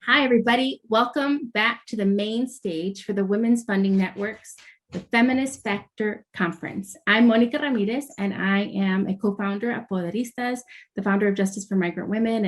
Hi, everybody. Welcome back to the main stage for the Women's Funding Network's the Feminist Factor Conference. I'm Mónica Ramírez, and I am a co-founder of Poderistas, the founder of Justice for Migrant Women,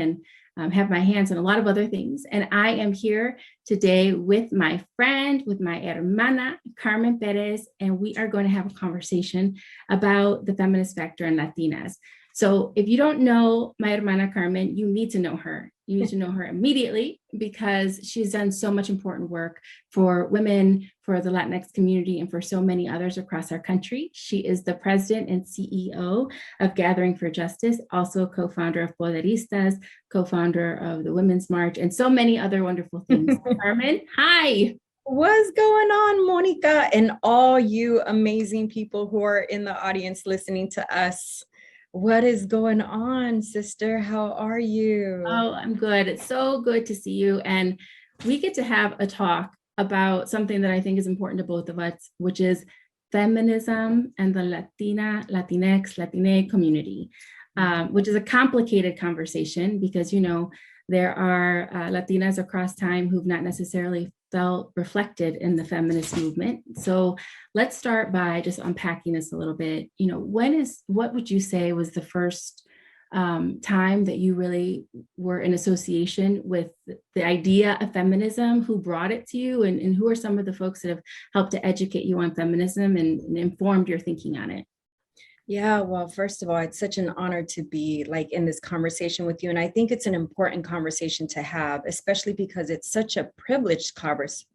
and have my hands on a lot of other things. And I am here today with my friend, with my hermana, Carmen Perez, and we are going to have a conversation about the feminist factor in Latinas. So if you don't know my hermana Carmen, you need to know her. You need to know her immediately because she's done so much important work for women, for the Latinx community, and for so many others across our country. She is the president and CEO of Gathering for Justice, also a co-founder of Poderistas, co-founder of the Women's March, and so many other wonderful things. Carmen, hi. What's going on, Monica, and all you amazing people who are in the audience listening to us? What is going on, sister? How are you? Oh, I'm good. It's so good to see you. And we get to have a talk about something that I think is important to both of us, which is feminism and the Latinx, Latine community, which is a complicated conversation because, you know, there are Latinas across time who've not necessarily felt reflected in the feminist movement. So let's start by just unpacking this a little bit. You know, what would you say was the first time that you really were in association with the idea of feminism? Who brought it to you, and who are some of the folks that have helped to educate you on feminism and informed your thinking on it? Yeah, well, first of all, it's such an honor to be like in this conversation with you. And I think it's an important conversation to have, especially because it's such a privileged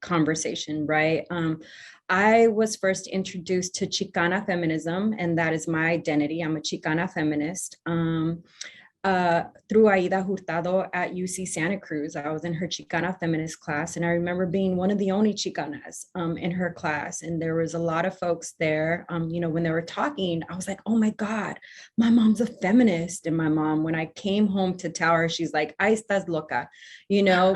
conversation, right? I was first introduced to Chicana feminism, and that is my identity. I'm a Chicana feminist. Through Aida Hurtado at UC Santa Cruz. I was in her Chicana feminist class, and I remember being one of the only Chicanas in her class. And there was a lot of folks there, when they were talking, I was like, oh my God, my mom's a feminist. And my mom, when I came home to tell her, she's like, ay, estás loca,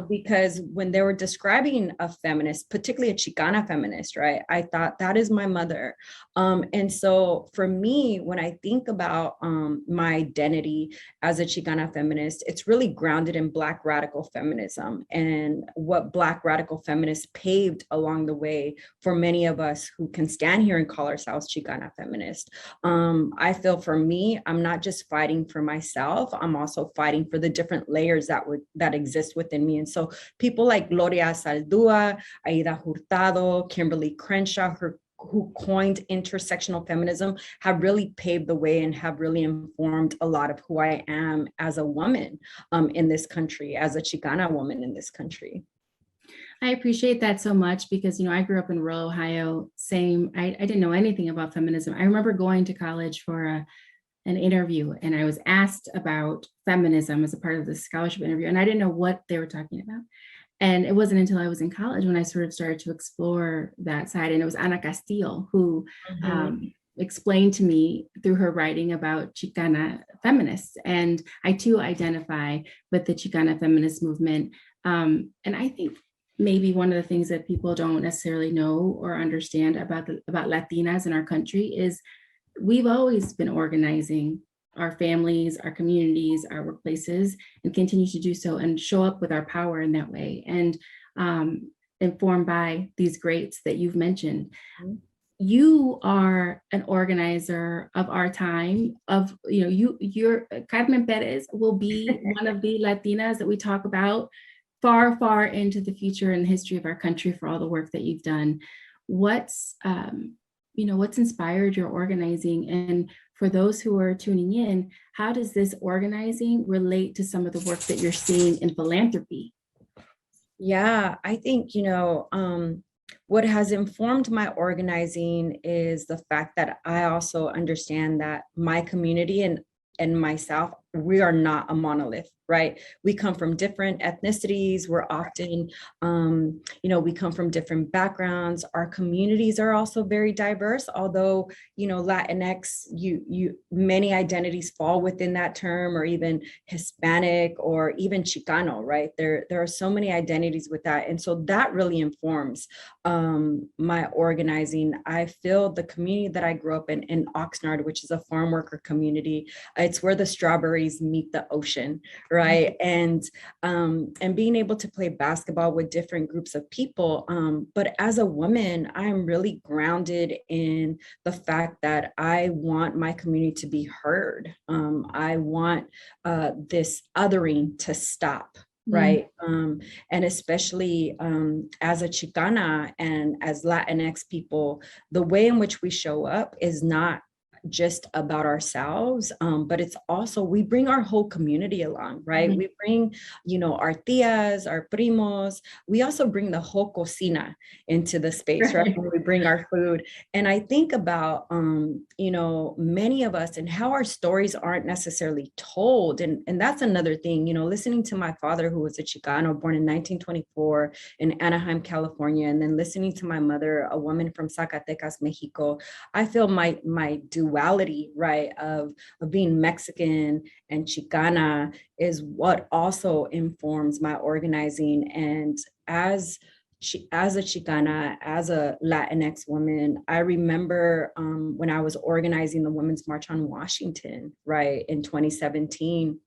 because when they were describing a feminist, particularly a Chicana feminist, right, I thought that is my mother. And so for me, when I think about my identity as a Chicana feminist, it's really grounded in Black radical feminism and what Black radical feminists paved along the way for many of us who can stand here and call ourselves Chicana feminist. I feel for me, I'm not just fighting for myself, I'm also fighting for the different layers that exist within me. And so people like Gloria Saldúa, Aida Hurtado, Kimberly Crenshaw, who coined intersectional feminism, have really paved the way and have really informed a lot of who I am as a woman in this country, as a Chicana woman in this country. I appreciate that so much because, I grew up in rural Ohio. I didn't know anything about feminism. I remember going to college for an interview, and I was asked about feminism as a part of the scholarship interview, and I didn't know what they were talking about. And it wasn't until I was in college when I sort of started to explore that side. And it was Ana Castillo who explained to me through her writing about Chicana feminists. And I too identify with the Chicana feminist movement. And I think maybe one of the things that people don't necessarily know or understand about Latinas in our country is we've always been organizing our families, our communities, our workplaces, and continue to do so and show up with our power in that way. And informed by these greats that you've mentioned. You are an organizer of our time, you're Carmen Perez will be one of the Latinas that we talk about far, far into the future and history of our country for all the work that you've done. What's inspired your organizing? And for those who are tuning in, how does this organizing relate to some of the work that you're seeing in philanthropy? Yeah, I think, what has informed my organizing is the fact that I also understand that my community and myself, we are not a monolith, right? We come from different ethnicities. We're often, we come from different backgrounds. Our communities are also very diverse, although, Latinx, many identities fall within that term, or even Hispanic, or even Chicano, right? There are so many identities with that. And so that really informs my organizing. I feel the community that I grew up in Oxnard, which is a farm worker community, it's where the strawberry stories meet the ocean, right? And being able to play basketball with different groups of people. But as a woman, I'm really grounded in the fact that I want my community to be heard. I want this othering to stop. Right. And especially as a Chicana and as Latinx people, the way in which we show up is not just about ourselves, but it's also, we bring our whole community along, right? We bring, our tias, our primos. We also bring the whole cocina into the space, right? When we bring our food. And I think about, many of us and how our stories aren't necessarily told. And that's another thing, listening to my father, who was a Chicano born in 1924 in Anaheim, California, and then listening to my mother, a woman from Zacatecas, Mexico, I feel my duality, right, of being Mexican and Chicana is what also informs my organizing. And as a Chicana, as a Latinx woman, I remember when I was organizing the Women's March on Washington, right, in 2017,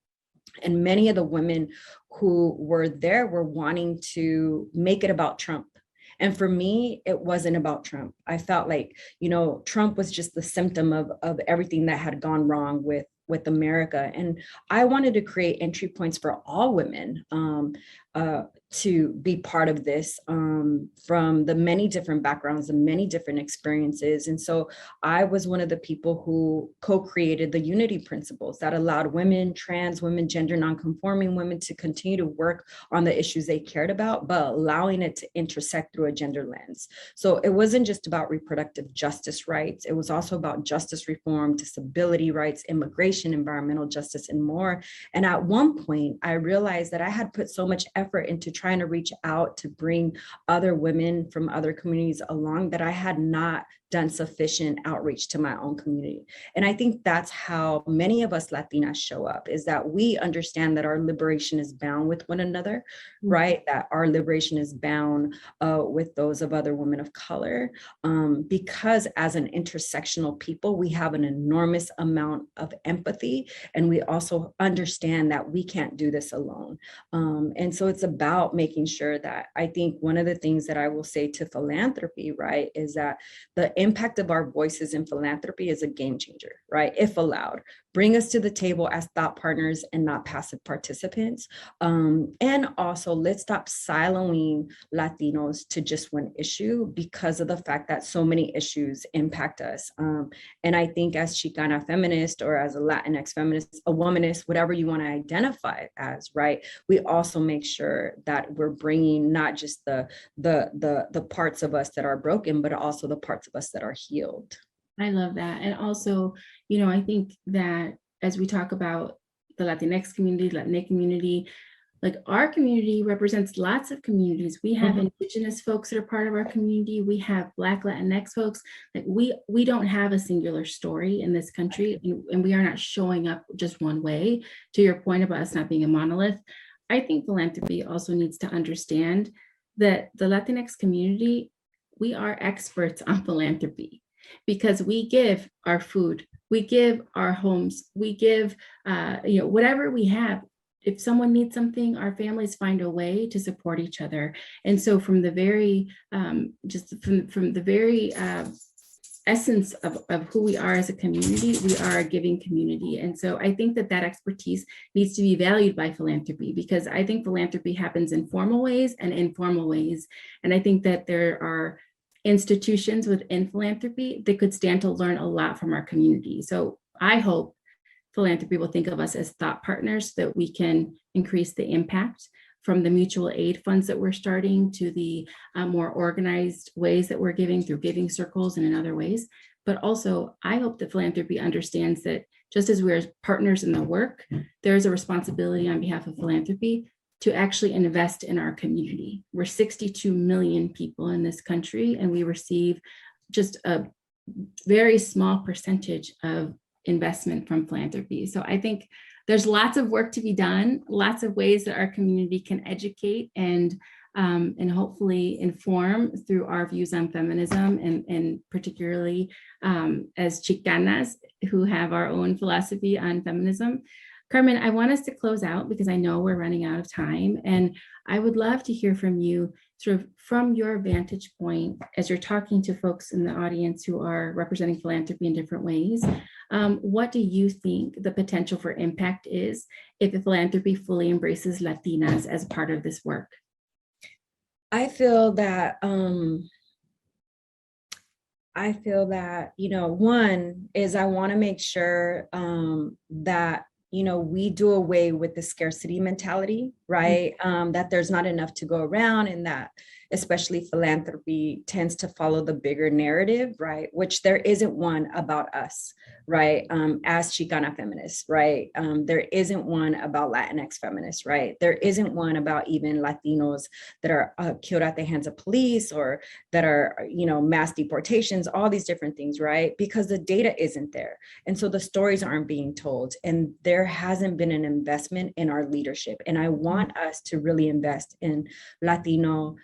and many of the women who were there were wanting to make it about Trump. And for me, it wasn't about Trump. I felt like, Trump was just the symptom of everything that had gone wrong with America. And I wanted to create entry points for all women to be part of this from the many different backgrounds and many different experiences. And so I was one of the people who co-created the unity principles that allowed women, trans women, gender nonconforming women to continue to work on the issues they cared about, but allowing it to intersect through a gender lens. So it wasn't just about reproductive justice rights. It was also about justice reform, disability rights, immigration, environmental justice, and more. And at one point, I realized that I had put so much effort into trying to reach out to bring other women from other communities along that I had not done sufficient outreach to my own community. And I think that's how many of us Latinas show up, is that we understand that our liberation is bound with one another, right? That our liberation is bound with those of other women of color, because as an intersectional people, we have an enormous amount of empathy, and we also understand that we can't do this alone. And so it's about making sure that, I think one of the things that I will say to philanthropy, right, is that the impact of our voices in philanthropy is a game changer, right? If allowed, bring us to the table as thought partners and not passive participants. And also, let's stop siloing Latinos to just one issue because of the fact that so many issues impact us. And I think as Chicana feminist, or as a Latinx feminist, a womanist, whatever you want to identify as, right? We also make sure that we're bringing not just the parts of us that are broken, but also the parts of us that are healed. I love that. And also, I think that as we talk about the Latinx community, Latinx community, like our community represents lots of communities. We have Indigenous folks that are part of our community. We have Black Latinx folks. Like we don't have a singular story in this country, and we are not showing up just one way. To your point about us not being a monolith, I think philanthropy also needs to understand that the Latinx community, we are experts on philanthropy because we give our food, we give our homes, we give, whatever we have. If someone needs something, our families find a way to support each other. And so from the very, from the very essence of who we are as a community, we are a giving community. And so I think that expertise needs to be valued by philanthropy, because I think philanthropy happens in formal ways and informal ways. And I think that there are institutions within philanthropy that could stand to learn a lot from our community. So I hope philanthropy will think of us as thought partners so that we can increase the impact, from the mutual aid funds that we're starting to the more organized ways that we're giving through giving circles and in other ways. But also, I hope that philanthropy understands that just as we're partners in the work, there's a responsibility on behalf of philanthropy to actually invest in our community. We're 62 million people in this country, and we receive just a very small percentage of investment from philanthropy. So I think there's lots of work to be done, lots of ways that our community can educate and hopefully inform through our views on feminism, and particularly as Chicanas who have our own philosophy on feminism. Carmen, I want us to close out because I know we're running out of time. And I would love to hear from you, sort of from your vantage point, as you're talking to folks in the audience who are representing philanthropy in different ways. What do you think the potential for impact is if the philanthropy fully embraces Latinas as part of this work? I feel that, one is I want to make sure that, we do away with the scarcity mentality, right? That there's not enough to go around, and that especially philanthropy tends to follow the bigger narrative, right? Which there isn't one about us, right? As Chicana feminists, right? There isn't one about Latinx feminists, right? There isn't one about even Latinos that are killed at the hands of police, or that are, mass deportations, all these different things, right? Because the data isn't there. And so the stories aren't being told, and there hasn't been an investment in our leadership. And I want us to really invest in Latina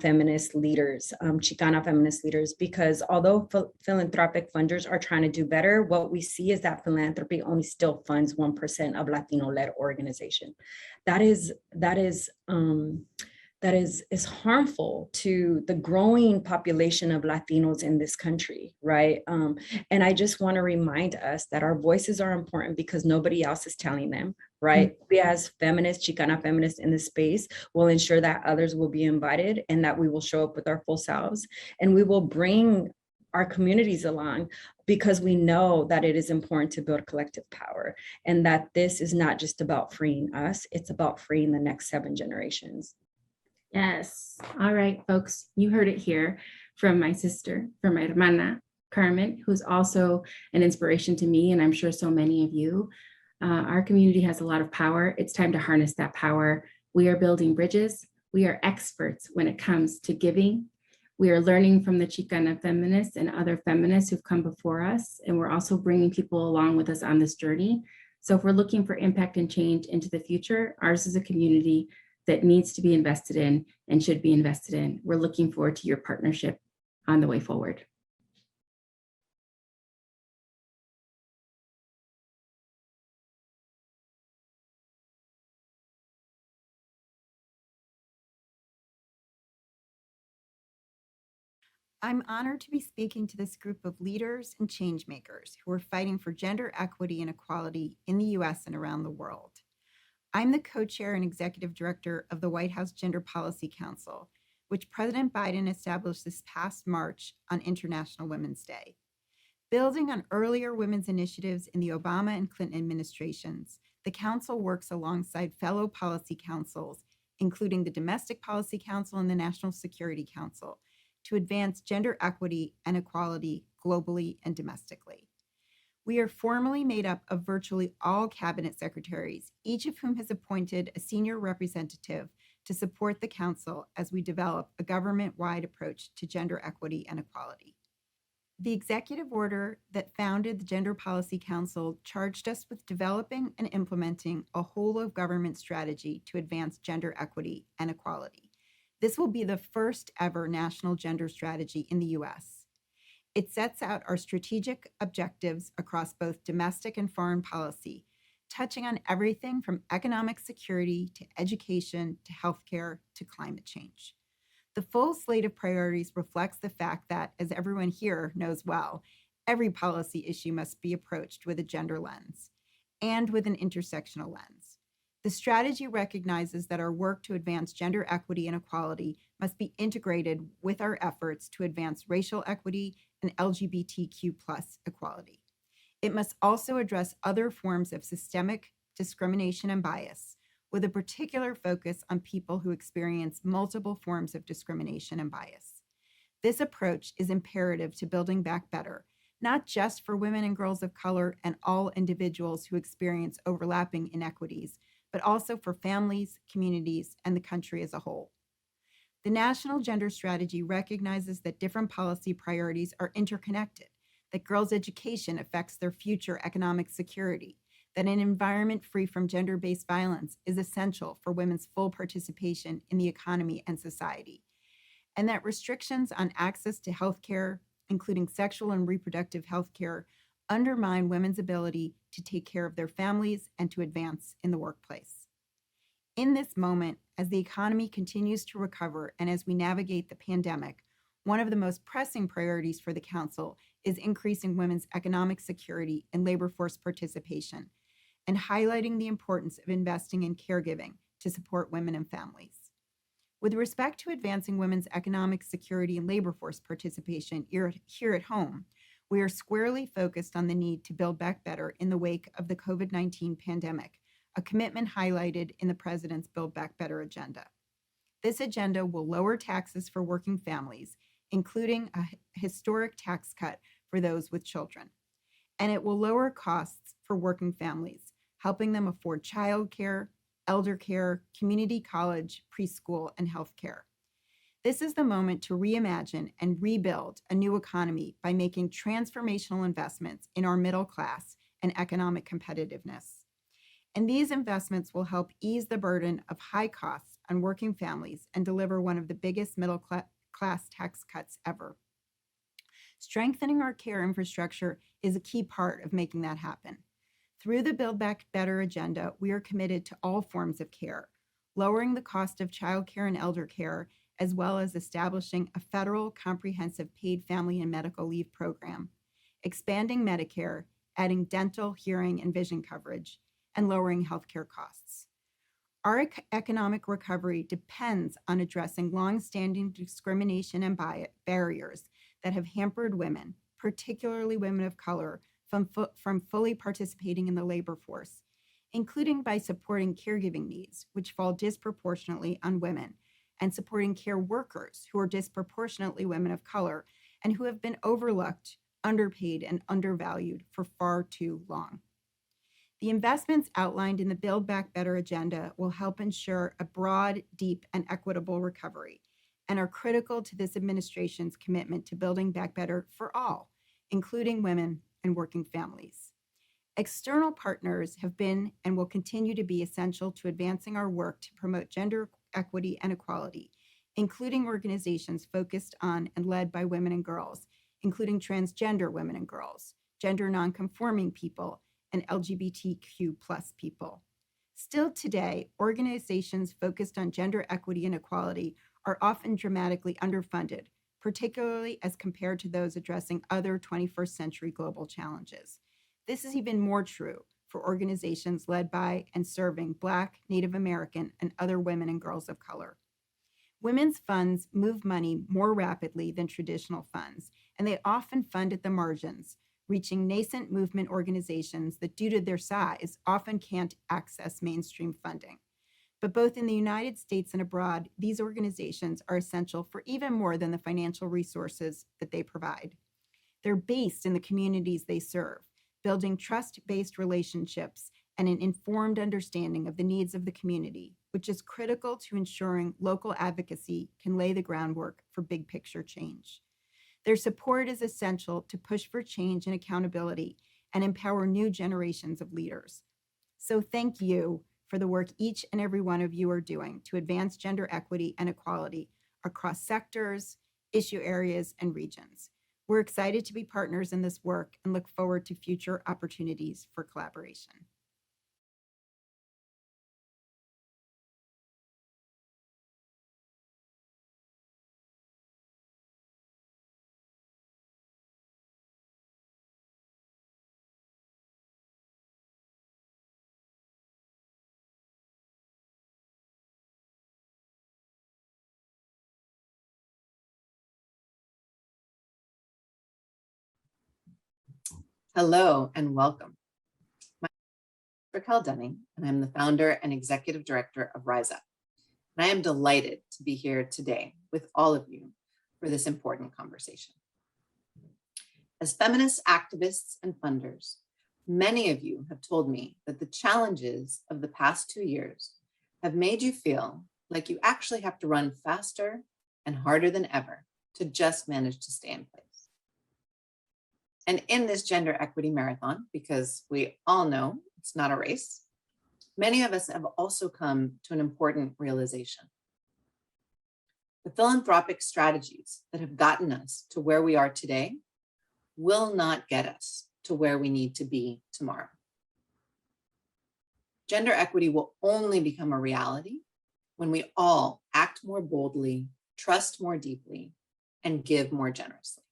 feminist leaders, Chicana feminist leaders, because although philanthropic funders are trying to do better, what we see is that philanthropy only still funds 1% of Latino-led organization. That is harmful to the growing population of Latinos in this country, right? And I just want to remind us that our voices are important because nobody else is telling them, right? We as feminists, Chicana feminists in this space will ensure that others will be invited, and that we will show up with our full selves, and we will bring our communities along, because we know that it is important to build collective power, and that this is not just about freeing us, it's about freeing the next 7 generations. Yes. All right, folks, you heard it here from my sister, from my hermana, Carmen, who's also an inspiration to me, and I'm sure so many of you. Our community has a lot of power. It's time to harness that power. We are building bridges. We are experts when it comes to giving. We are learning from the Chicana feminists and other feminists who've come before us, and we're also bringing people along with us on this journey. So if we're looking for impact and change into the future, ours is a community that needs to be invested in and should be invested in. We're looking forward to your partnership on the way forward. I'm honored to be speaking to this group of leaders and change makers who are fighting for gender equity and equality in the US and around the world. I'm the co-chair and executive director of the White House Gender Policy Council, which President Biden established this past March on International Women's Day. Building on earlier women's initiatives in the Obama and Clinton administrations, the council works alongside fellow policy councils, including the Domestic Policy Council and the National Security Council, to advance gender equity and equality globally and domestically. We are formally made up of virtually all cabinet secretaries, each of whom has appointed a senior representative to support the council as we develop a government-wide approach to gender equity and equality. The executive order that founded the Gender Policy Council charged us with developing and implementing a whole-of-government strategy to advance gender equity and equality. This will be the first ever national gender strategy in the US. It sets out our strategic objectives across both domestic and foreign policy, touching on everything from economic security to education to healthcare to climate change. The full slate of priorities reflects the fact that, as everyone here knows well, every policy issue must be approached with a gender lens and with an intersectional lens. The strategy recognizes that our work to advance gender equity and equality must be integrated with our efforts to advance racial equity and LGBTQ+ equality. It must also address other forms of systemic discrimination and bias, with a particular focus on people who experience multiple forms of discrimination and bias. This approach is imperative to building back better, not just for women and girls of color and all individuals who experience overlapping inequities, but also for families, communities, and the country as a whole. The National Gender Strategy recognizes that different policy priorities are interconnected, that girls' education affects their future economic security, that an environment free from gender-based violence is essential for women's full participation in the economy and society, and that restrictions on access to healthcare, including sexual and reproductive healthcare, undermine women's ability to take care of their families and to advance in the workplace. In this moment, as the economy continues to recover and as we navigate the pandemic, one of the most pressing priorities for the Council is increasing women's economic security and labor force participation, and highlighting the importance of investing in caregiving to support women and families. With respect to advancing women's economic security and labor force participation here at home, we are squarely focused on the need to build back better in the wake of the COVID-19 pandemic, a commitment highlighted in the President's Build Back Better agenda. This agenda will lower taxes for working families, including a historic tax cut for those with children. And it will lower costs for working families, helping them afford childcare, elder care, community college, preschool, and healthcare. This is the moment to reimagine and rebuild a new economy by making transformational investments in our middle class and economic competitiveness. And these investments will help ease the burden of high costs on working families and deliver one of the biggest middle class tax cuts ever. Strengthening our care infrastructure is a key part of making that happen. Through the Build Back Better agenda, we are committed to all forms of care, lowering the cost of childcare and elder care, as well as establishing a federal comprehensive paid family and medical leave program, expanding Medicare, adding dental, hearing, and vision coverage, and lowering healthcare costs. Our economic recovery depends on addressing longstanding discrimination and barriers that have hampered women, particularly women of color, from fully participating in the labor force, including by supporting caregiving needs, which fall disproportionately on women, and supporting care workers who are disproportionately women of color and who have been overlooked, underpaid, and undervalued for far too long. The investments outlined in the Build Back Better agenda will help ensure a broad, deep, and equitable recovery, and are critical to this administration's commitment to building back better for all, including women and working families. External partners have been and will continue to be essential to advancing our work to promote gender equity and equality, including organizations focused on and led by women and girls, including transgender women and girls, gender nonconforming people, and LGBTQ+ people. Still today, organizations focused on gender equity and equality are often dramatically underfunded, particularly as compared to those addressing other 21st century global challenges. This is even more true for organizations led by and serving Black, Native American, and other women and girls of color. Women's funds move money more rapidly than traditional funds, and they often fund at the margins, reaching nascent movement organizations that, due to their size, often can't access mainstream funding. But both in the United States and abroad, these organizations are essential for even more than the financial resources that they provide. They're based in the communities they serve, building trust-based relationships and an informed understanding of the needs of the community, which is critical to ensuring local advocacy can lay the groundwork for big picture change. Their support is essential to push for change and accountability and empower new generations of leaders. So thank you for the work each and every one of you are doing to advance gender equity and equality across sectors, issue areas, and regions. We're excited to be partners in this work and look forward to future opportunities for collaboration. Hello and welcome. My name is Raquel Dunning, and I'm the founder and executive director of Rise Up. And I am delighted to be here today with all of you for this important conversation. As feminist activists and funders, many of you have told me that the challenges of the past 2 years have made you feel like you actually have to run faster and harder than ever to just manage to stay in place. And in this gender equity marathon, because we all know it's not a race, many of us have also come to an important realization. The philanthropic strategies that have gotten us to where we are today will not get us to where we need to be tomorrow. Gender equity will only become a reality when we all act more boldly, trust more deeply, and give more generously.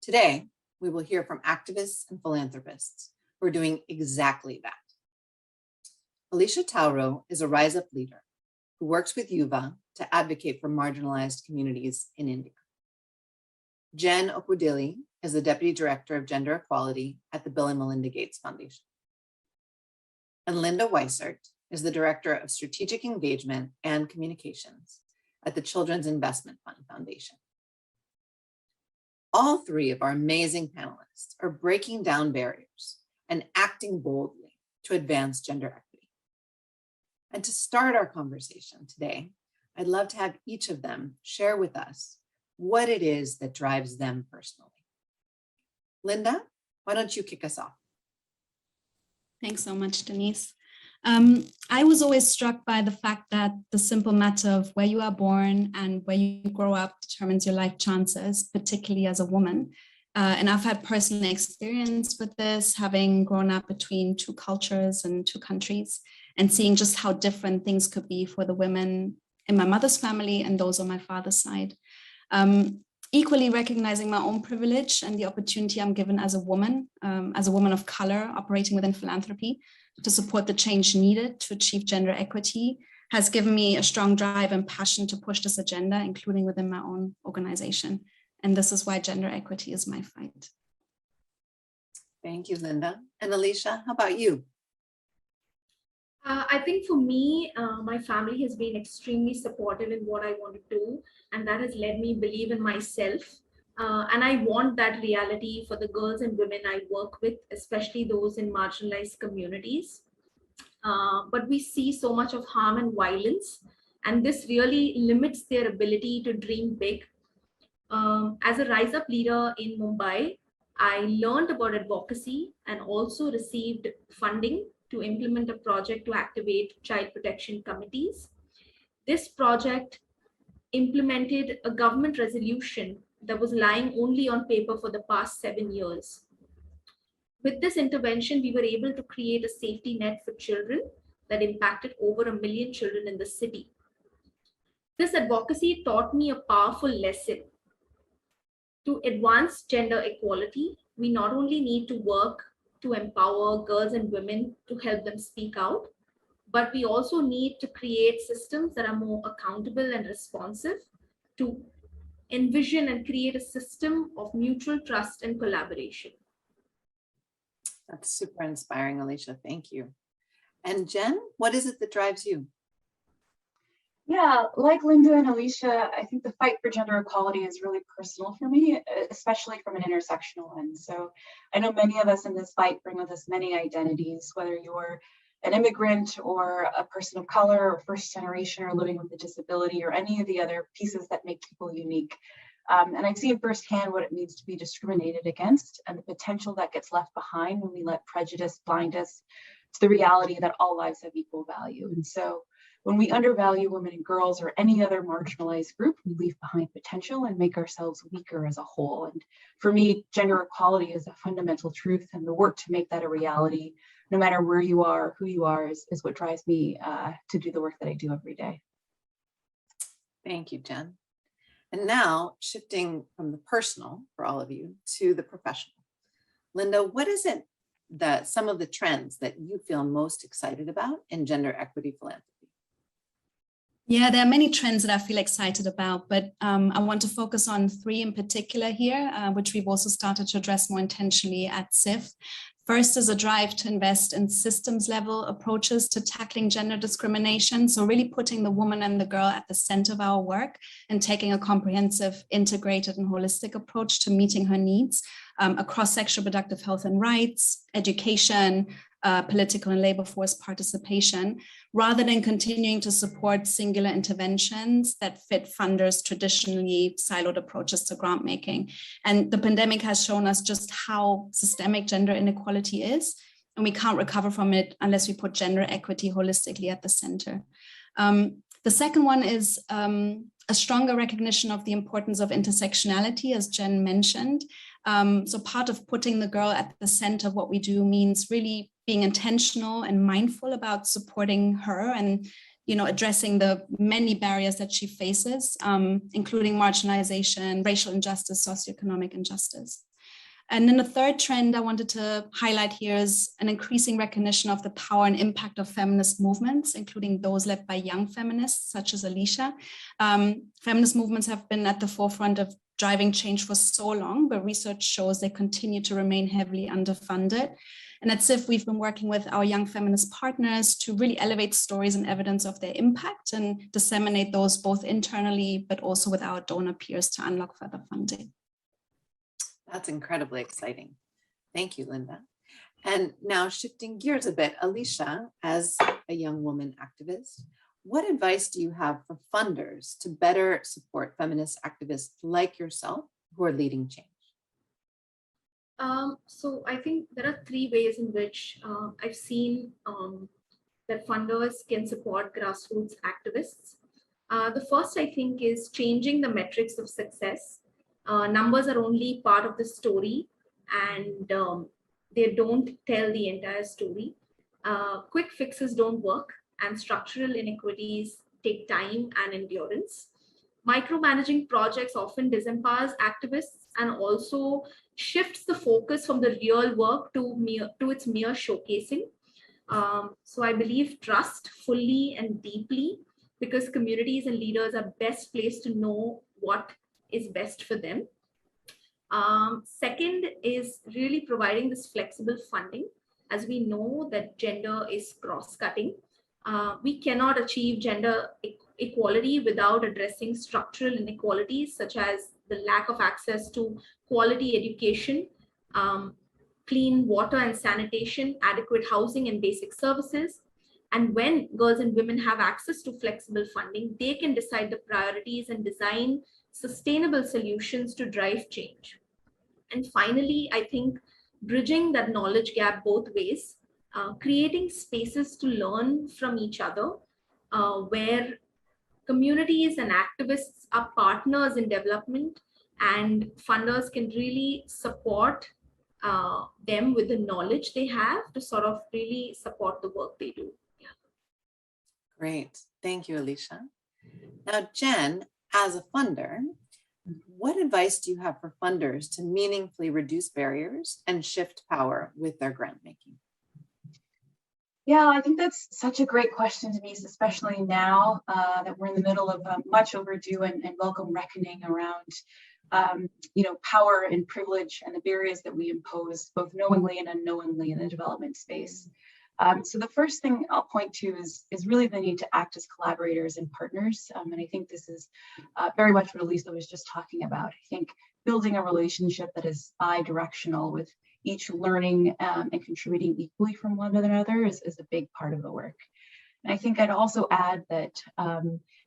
Today, we will hear from activists and philanthropists who are doing exactly that. Alicia Tauro is a Rise Up leader who works with Yuva to advocate for marginalized communities in India. Jen Okwudili is the Deputy Director of Gender Equality at the Bill and Melinda Gates Foundation. And Linda Weisert is the Director of Strategic Engagement and Communications at the Children's Investment Fund Foundation. All three of our amazing panelists are breaking down barriers and acting boldly to advance gender equity. And to start our conversation today, I'd love to have each of them share with us what it is that drives them personally. Linda, why don't you kick us off? Thanks so much, Denise. I was always struck by the fact that the simple matter of where you are born and where you grow up determines your life chances, particularly as a woman. And I've had personal experience with this, having grown up between two cultures and two countries, and seeing just how different things could be for the women in my mother's family and those on my father's side. Equally recognizing my own privilege and the opportunity I'm given as a woman of color operating within philanthropy to support the change needed to achieve gender equity has given me a strong drive and passion to push this agenda, including within my own organization. And this is why gender equity is my fight. Thank you, Linda. And Alicia, how about you? I think for me, my family has been extremely supportive in what I want to do, and that has led me believe in myself. And I want that reality for the girls and women I work with, especially those in marginalized communities. But we see so much of harm and violence, and this really limits their ability to dream big. As a Rise Up leader in Mumbai, I learned about advocacy and also received funding to implement a project to activate child protection committees. This project implemented a government resolution that was lying only on paper for the past 7 years. With this intervention, we were able to create a safety net for children that impacted over 1 million children in the city. This advocacy taught me a powerful lesson. To advance gender equality, we not only need to work to empower girls and women to help them speak out, but we also need to create systems that are more accountable and responsive to envision and create a system of mutual trust and collaboration. That's super inspiring, Alicia. Thank you. And Jen, what is it that drives you? Yeah, like Linda and Alicia, I think the fight for gender equality is really personal for me, especially from an intersectional lens. So I know many of us in this fight bring with us many identities, whether you're an immigrant or a person of color or first generation or living with a disability or any of the other pieces that make people unique. And I've seen firsthand what it means to be discriminated against and the potential that gets left behind when we let prejudice blind us to the reality that all lives have equal value. And so when we undervalue women and girls or any other marginalized group, we leave behind potential and make ourselves weaker as a whole. And for me, gender equality is a fundamental truth, and the work to make that a reality, no matter where you are, who you are, is what drives me to do the work that I do every day. Thank you, Jen. And now shifting from the personal for all of you to the professional. Linda, what is it that some of the trends that you feel most excited about in gender equity philanthropy? Yeah, there are many trends that I feel excited about, but I want to focus on 3 in particular here, which we've also started to address more intentionally at SIF. First is a drive to invest in systems level approaches to tackling gender discrimination. So really putting the woman and the girl at the center of our work and taking a comprehensive, integrated and holistic approach to meeting her needs across sexual reproductive health and rights, education, political and labor force participation, rather than continuing to support singular interventions that fit funders' traditionally siloed approaches to grant making. And the pandemic has shown us just how systemic gender inequality is, and we can't recover from it unless we put gender equity holistically at the center. The second one is a stronger recognition of the importance of intersectionality, as Jen mentioned, So part of putting the girl at the center of what we do means really being intentional and mindful about supporting her and addressing the many barriers that she faces, including marginalization, racial injustice, socioeconomic injustice. And then the third trend I wanted to highlight here is an increasing recognition of the power and impact of feminist movements, including those led by young feminists such as Alicia. Feminist movements have been at the forefront of driving change for so long, but research shows they continue to remain heavily underfunded. And at SIF, we've been working with our young feminist partners to really elevate stories and evidence of their impact and disseminate those both internally, but also with our donor peers to unlock further funding. That's incredibly exciting. Thank you, Linda. And now shifting gears a bit, Alicia, as a young woman activist, what advice do you have for funders to better support feminist activists like yourself who are leading change? So I think there are three ways in which I've seen that funders can support grassroots activists. The first, I think, is changing the metrics of success. Numbers are only part of the story, and they don't tell the entire story. Quick fixes don't work, and structural inequities take time and endurance. Micromanaging projects often disempowers activists and also shifts the focus from the real work to its mere showcasing. So I believe trust fully and deeply, because communities and leaders are best placed to know what is best for them. Second is really providing this flexible funding. As we know that gender is cross-cutting, we cannot achieve gender equality without addressing structural inequalities such as the lack of access to quality education, clean water and sanitation, adequate housing and basic services. And when girls and women have access to flexible funding, they can decide the priorities and design sustainable solutions to drive change. And finally, I think bridging that knowledge gap both ways, creating spaces to learn from each other, where communities and activists are partners in development, and funders can really support them with the knowledge they have to sort of really support the work they do. Yeah. Great. Thank you, Alicia. Now, Jen, as a funder, what advice do you have for funders to meaningfully reduce barriers and shift power with their grant making? Yeah, I think that's such a great question, Denise, especially now that we're in the middle of much overdue and welcome reckoning around, power and privilege and the barriers that we impose both knowingly and unknowingly in the development space. So the first thing I'll point to is really the need to act as collaborators and partners. And I think this is very much what Alicia was just talking about. I think building a relationship that is bi-directional with each learning and contributing equally from one another is a big part of the work. And I think I'd also add that,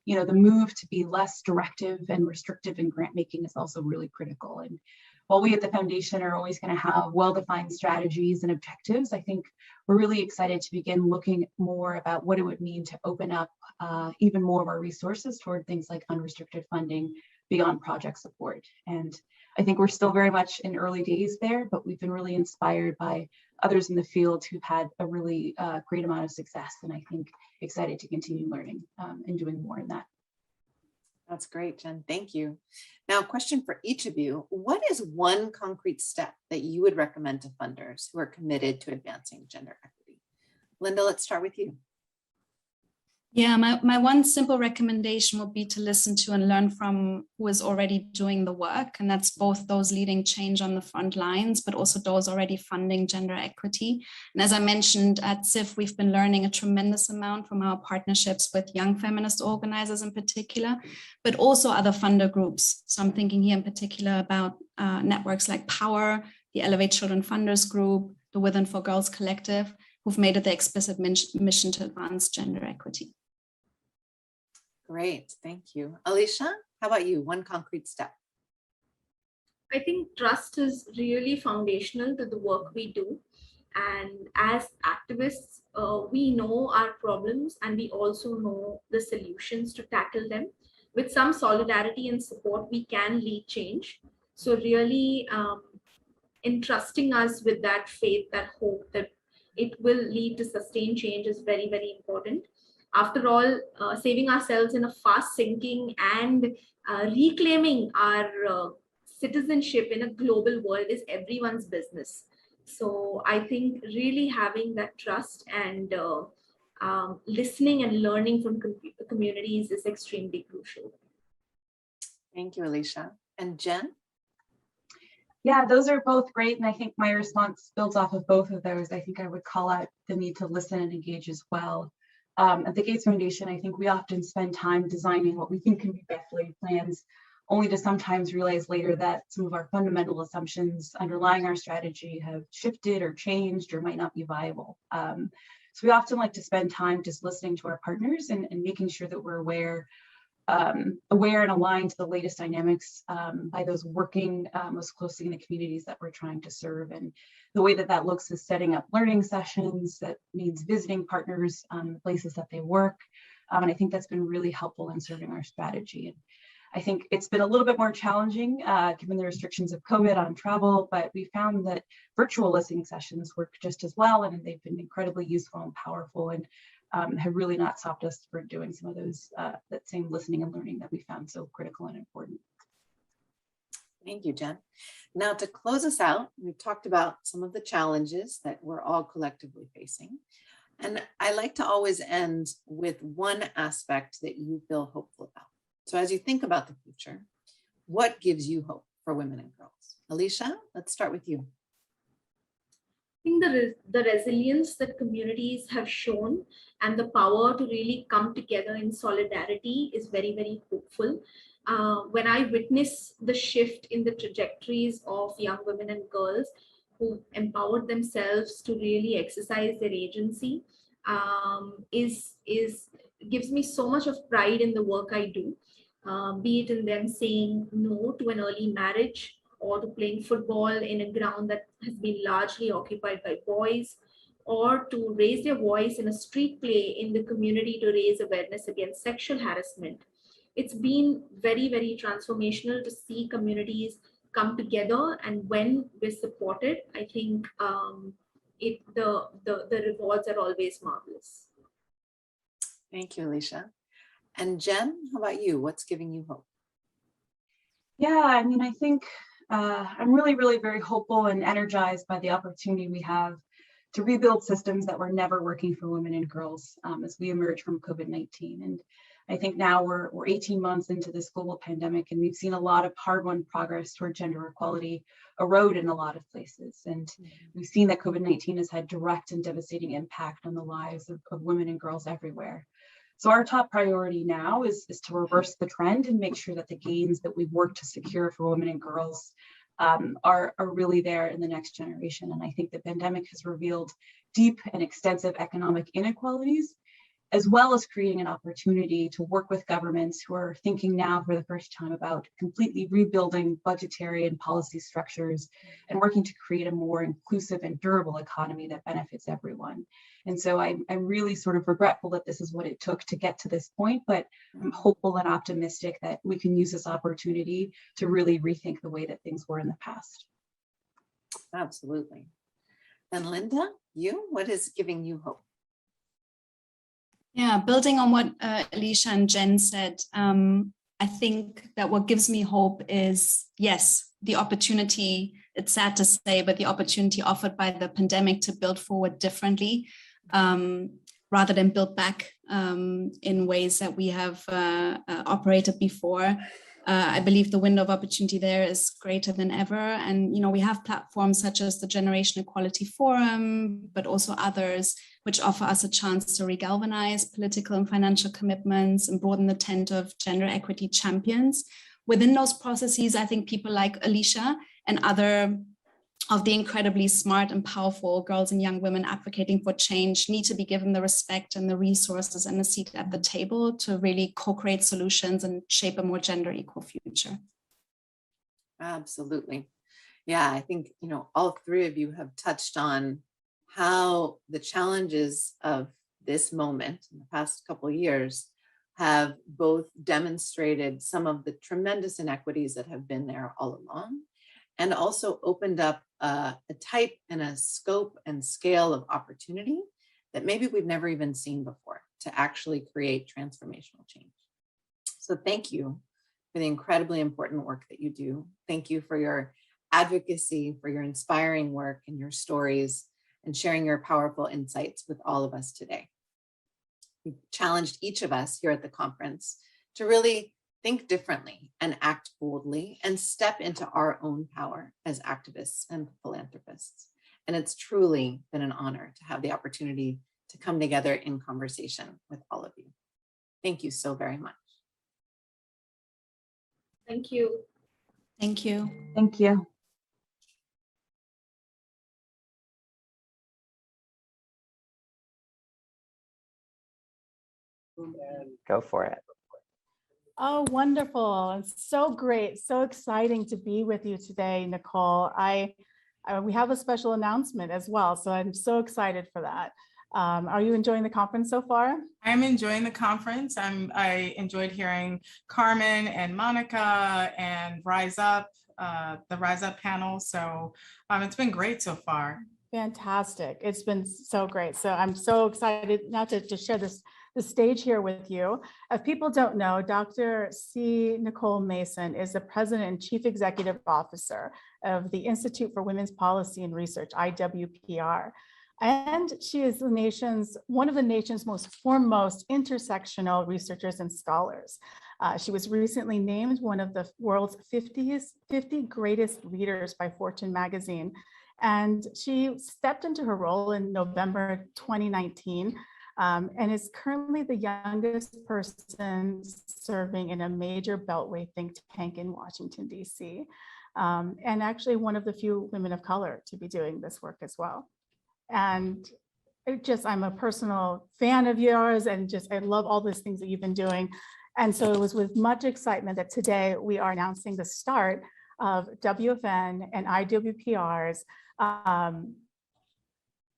the move to be less directive and restrictive in grant making is also really critical. And while we at the foundation are always going to have well-defined strategies and objectives, I think we're really excited to begin looking more about what it would mean to open up even more of our resources toward things like unrestricted funding beyond project support. And I think we're still very much in early days there, but we've been really inspired by others in the field who've had a really great amount of success, and I think excited to continue learning and doing more in that. That's great, Jen. Thank you. Now, a question for each of you. What is one concrete step that you would recommend to funders who are committed to advancing gender equity? Linda, let's start with you. Yeah, my one simple recommendation would be to listen to and learn from who is already doing the work. And that's both those leading change on the front lines, but also those already funding gender equity. And as I mentioned at SIF, we've been learning a tremendous amount from our partnerships with young feminist organizers in particular, but also other funder groups. So I'm thinking here in particular about networks like Power, the Elevate Children Funders Group, the Women for Girls Collective, who've made it their explicit mission to advance gender equity. Great, thank you. Alicia, how about you? One concrete step. I think trust is really foundational to the work we do. And as activists, we know our problems and we also know the solutions to tackle them. With some solidarity and support, we can lead change. So really entrusting us with that faith, that hope that it will lead to sustained change is very, very important. After all, saving ourselves in a fast sinking and reclaiming our citizenship in a global world is everyone's business. So I think really having that trust and listening and learning from communities is extremely crucial. Thank you, Alicia. And Jen? Yeah, those are both great. And I think my response builds off of both of those. I think I would call out the need to listen and engage as well. At the Gates Foundation, I think we often spend time designing what we think can be best laid plans, only to sometimes realize later that some of our fundamental assumptions underlying our strategy have shifted or changed or might not be viable. So we often like to spend time just listening to our partners and making sure that we're aware and aligned to the latest dynamics by those working most closely in the communities that we're trying to serve. And the way that that looks is setting up learning sessions. That means visiting partners the places that they work. And I think that's been really helpful in serving our strategy. And I think it's been a little bit more challenging given the restrictions of COVID on travel, but we found that virtual listening sessions work just as well, and they've been incredibly useful and powerful, and have really not stopped us from doing some of those, that same listening and learning that we found so critical and important. Thank you, Jen. Now, to close us out, we've talked about some of the challenges that we're all collectively facing. And I like to always end with one aspect that you feel hopeful about. So as you think about the future, what gives you hope for women and girls? Alicia, let's start with you. I think the resilience that communities have shown and the power to really come together in solidarity is very, very hopeful. When I witness the shift in the trajectories of young women and girls who empowered themselves to really exercise their agency, gives me so much of pride in the work I do, be it in them saying no to an early marriage, or to playing football in a ground that has been largely occupied by boys, or to raise their voice in a street play in the community to raise awareness against sexual harassment. It's been very, very transformational to see communities come together, and when we're supported, I think the rewards are always marvelous. Thank you, Alicia. And Jen, how about you? What's giving you hope? Yeah, I mean, I think I'm really, really very hopeful and energized by the opportunity we have to rebuild systems that were never working for women and girls as we emerge from COVID-19. And I think now we're 18 months into this global pandemic, and we've seen a lot of hard-won progress toward gender equality erode in a lot of places. And we've seen that COVID-19 has had direct and devastating impact on the lives of women and girls everywhere. So our top priority now is to reverse the trend and make sure that the gains that we've worked to secure for women and girls are really there in the next generation. And I think the pandemic has revealed deep and extensive economic inequalities, as well as creating an opportunity to work with governments who are thinking now for the first time about completely rebuilding budgetary and policy structures and working to create a more inclusive and durable economy that benefits everyone. And so I'm really sort of regretful that this is what it took to get to this point, but I'm hopeful and optimistic that we can use this opportunity to really rethink the way that things were in the past. Absolutely. And Linda, what is giving you hope? Yeah, building on what Alicia and Jen said, I think that what gives me hope is, yes, the opportunity, it's sad to say, but the opportunity offered by the pandemic to build forward differently, rather than build back in ways that we have operated before. I believe the window of opportunity there is greater than ever. And, we have platforms such as the Generation Equality Forum, but also others, which offer us a chance to regalvanize political and financial commitments and broaden the tent of gender equity champions. Within those processes, I think people like Alicia and other of the incredibly smart and powerful girls and young women advocating for change need to be given the respect and the resources and a seat at the table to really co-create solutions and shape a more gender equal future. Absolutely. Yeah, I think, all three of you have touched on how the challenges of this moment in the past couple of years have both demonstrated some of the tremendous inequities that have been there all along, and also opened up a type and a scope and scale of opportunity that maybe we've never even seen before to actually create transformational change. So thank you for the incredibly important work that you do. Thank you for your advocacy, for your inspiring work and your stories, and sharing your powerful insights with all of us today. You've challenged each of us here at the conference to really think differently and act boldly and step into our own power as activists and philanthropists. And it's truly been an honor to have the opportunity to come together in conversation with all of you. Thank you so very much. Thank you. Thank you. Thank you. Go for it. Oh, wonderful. It's so great. So exciting to be with you today, Nicole. We have a special announcement as well, so I'm so excited for that. Are you enjoying the conference so far? I'm enjoying the conference. I enjoyed hearing Carmen and Monica and Rise Up, the Rise Up panel. So it's been great so far. Fantastic. It's been so great. So I'm so excited now to share the stage here with you. If people don't know, Dr. C. Nicole Mason is the President and Chief Executive Officer of the Institute for Women's Policy and Research, IWPR. And she is one of the nation's most foremost intersectional researchers and scholars. She was recently named one of the world's 50 greatest leaders by Fortune magazine. And she stepped into her role in November 2019 and is currently the youngest person serving in a major Beltway think tank in Washington, D.C. And actually one of the few women of color to be doing this work as well. And I'm a personal fan of yours, and I love all these things that you've been doing. And so it was with much excitement that today we are announcing the start of WFN and IWPR's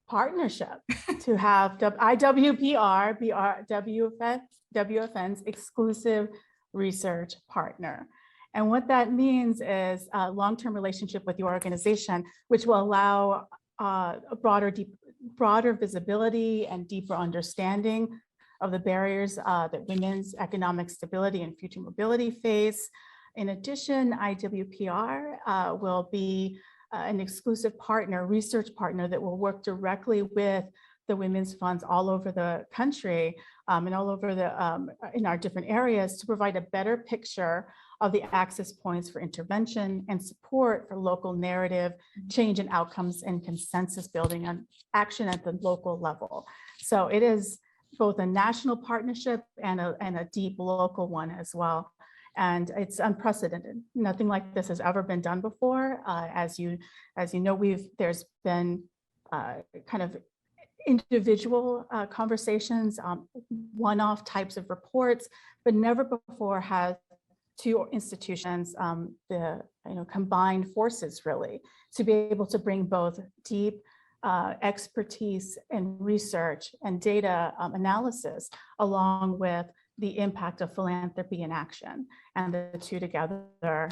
partnership to have IWPR be WFN's exclusive research partner. And what that means is a long-term relationship with your organization, which will allow a broader visibility and deeper understanding of the barriers that women's economic stability and future mobility face. In addition, IWPR will be an exclusive partner, research partner that will work directly with the women's funds all over the country and all over in our different areas to provide a better picture of the access points for intervention and support for local narrative change and outcomes and consensus building on action at the local level. So it is both a national partnership and a deep local one as well. And it's unprecedented. Nothing like this has ever been done before. As you know, there's been kind of individual conversations, one-off types of reports, but never before has two institutions combined forces really to be able to bring both deep expertise and research and data analysis along with the impact of philanthropy and action, and the two together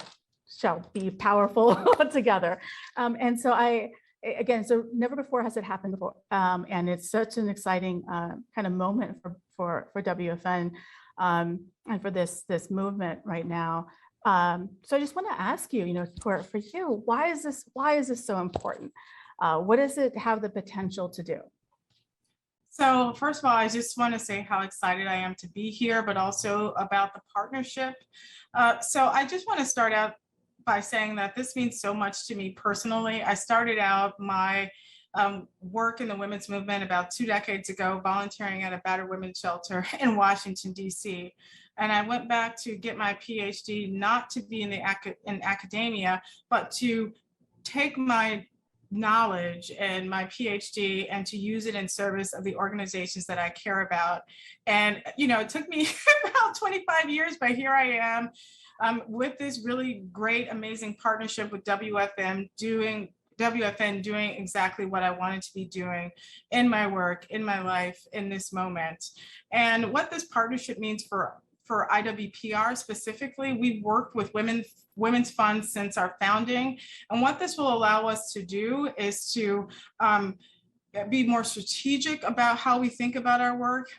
shall be powerful together. And so so never before has it happened before. And it's such an exciting kind of moment for WFN and for this movement right now. So I just want to ask you, for you, why is this so important? What does it have the potential to do? So first of all, I just want to say how excited I am to be here, but also about the partnership. So I just want to start out by saying that this means so much to me personally. I started out my work in the women's movement about 2 decades ago, volunteering at a battered women's shelter in Washington, D.C. And I went back to get my Ph.D., not to be in academia, but to take my knowledge and my Ph.D. and to use it in service of the organizations that I care about. And, it took me about 25 years, but here I am with this really great, amazing partnership with WFN doing exactly what I wanted to be doing in my work, in my life, in this moment. And what this partnership means for for IWPR specifically, we've worked with women's funds since our founding. And what this will allow us to do is to be more strategic about how we think about our work,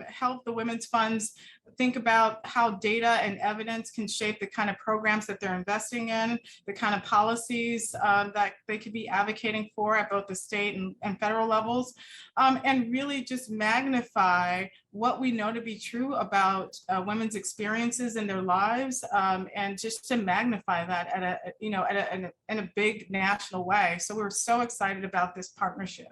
help the women's funds think about how data and evidence can shape the kind of programs that they're investing in, the kind of policies that they could be advocating for at both the state and federal levels, and really just magnify what we know to be true about women's experiences in their lives, and just to magnify that at in a big national way. So we're so excited about this partnership.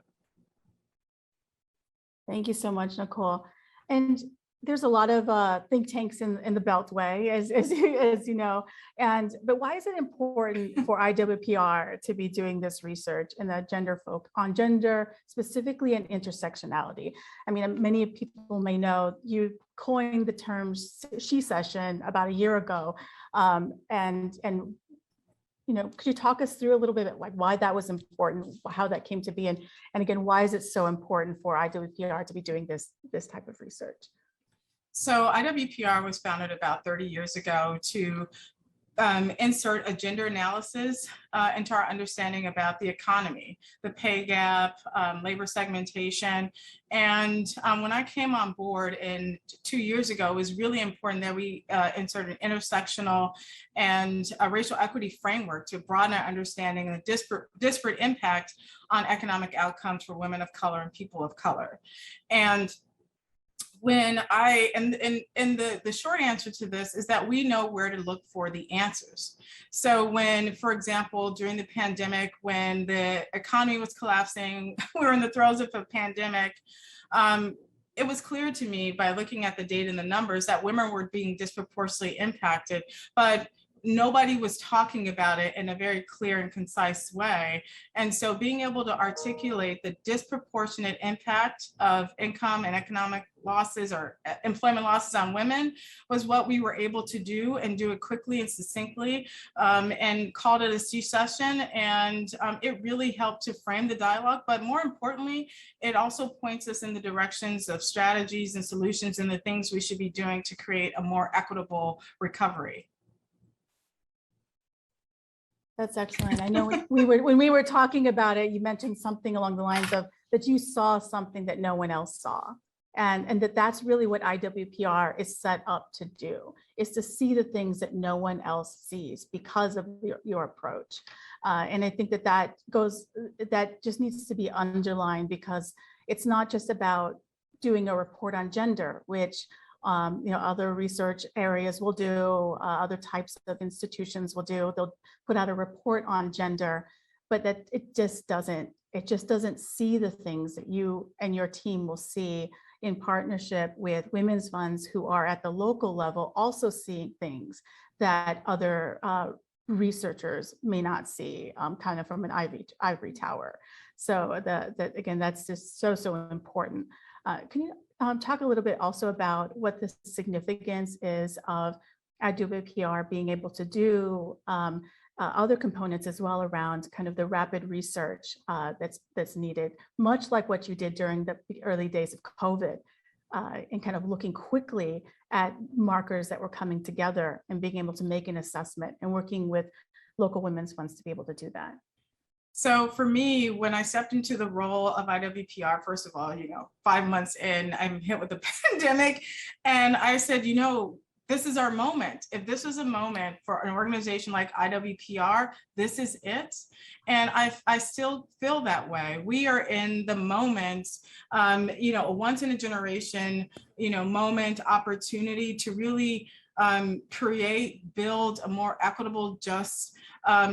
Thank you so much, Nicole. And there's a lot of think tanks in the Beltway, as you know. But why is it important for IWPR to be doing this research in the on gender, specifically in intersectionality? I mean, many people may know you coined the term she session about a year ago, and could you talk us through a little bit like why that was important, how that came to be, and again, why is it so important for IWPR to be doing this type of research? So IWPR was founded about 30 years ago to insert a gender analysis into our understanding about the economy, the pay gap, labor segmentation. And when I came on board 2 years ago, it was really important that we insert an intersectional and a racial equity framework to broaden our understanding of the disparate impact on economic outcomes for women of color and people of color. And when the short answer to this is that we know where to look for the answers. So when, for example, during the pandemic, when the economy was collapsing, we were in the throes of a pandemic, it was clear to me by looking at the data and the numbers that women were being disproportionately impacted, but nobody was talking about it in a very clear and concise way. And so being able to articulate the disproportionate impact of income and economic losses or employment losses on women was what we were able to do, and do it quickly and succinctly, and called it a she session. And it really helped to frame the dialogue, but more importantly, it also points us in the directions of strategies and solutions and the things we should be doing to create a more equitable recovery. That's excellent. I know when we were talking about it, you mentioned something along the lines of that you saw something that no one else saw. And that's really what IWPR is set up to do, is to see the things that no one else sees because of your approach. And I think that just needs to be underlined, because it's not just about doing a report on gender, which other research areas will do, other types of institutions will do. They'll put out a report on gender, but that it just doesn't see the things that you and your team will see in partnership with women's funds who are at the local level, also seeing things that other researchers may not see, kind of from an ivory tower. So again, that's just so important. Can you talk a little bit also about what the significance is of IWPR being able to do other components as well around kind of the rapid research that's needed, much like what you did during the early days of COVID, and kind of looking quickly at markers that were coming together and being able to make an assessment and working with local women's funds to be able to do that? So for me, when I stepped into the role of IWPR, first of all, 5 months in, I'm hit with the pandemic, and I said, this is our moment. If this was a moment for an organization like IWPR, this is it. And I still feel that way. We are in the moment, a once in a generation, moment, opportunity to really build a more equitable, just